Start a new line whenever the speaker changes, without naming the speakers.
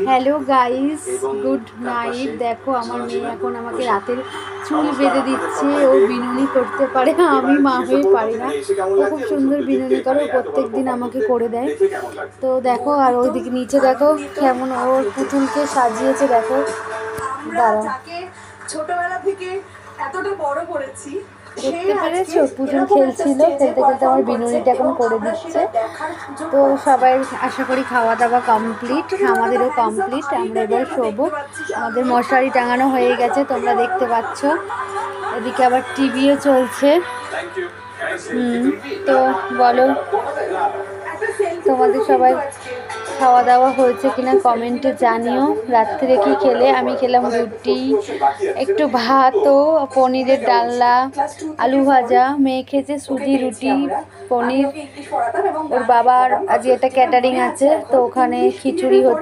Hello guys, good night. দেখো আমার মেয়ে এখন আমাকে রাতের চুল বেঁধে দিচ্ছে। ও বিনুনি করতে পারে, আমি মা হয়ে পারি না। ও খুব সুন্দর বিনুনি করে, প্রত্যেক দিন আমাকে করে দেয়। তো দেখো, আর ওইদিকে নিচে দেখো কেমন ওর পুতুলকে সাজিয়েছে। দেখো, দাঁড়াও,
ছোটবেলা থেকে এতটা বড় করেছি,
দেখতে পেরেছো? পুতুল খেলছিল, খেলতে খেলতে আমার বিনুনিটা এখন করে দিচ্ছে। তো সবাই আশা করি খাওয়া দাওয়া কমপ্লিট, আমাদেরও কমপ্লিট। আমরা এবার শোবো। আমাদের মশারি টাঙানো হয়ে গেছে, তোমরা দেখতে পাচ্ছ। এদিকে আবার টিভিও চলছে। তো বলো, তোমাদের সবাই খাওয়া দাওয়া হয়েছে কিনা কমেন্টে জানিও। রাত্রে কি খেলে? আমি খেলাম রুটি, একটু ভাতও, পনিরের ডালনা, আলু ভাজা। মেয়ে খেয়েছে সুজি, রুটি, পনির। ওর বাবার আজ একটা ক্যাটারিং আছে, তো ওখানে খিচুড়ি হচ্ছে।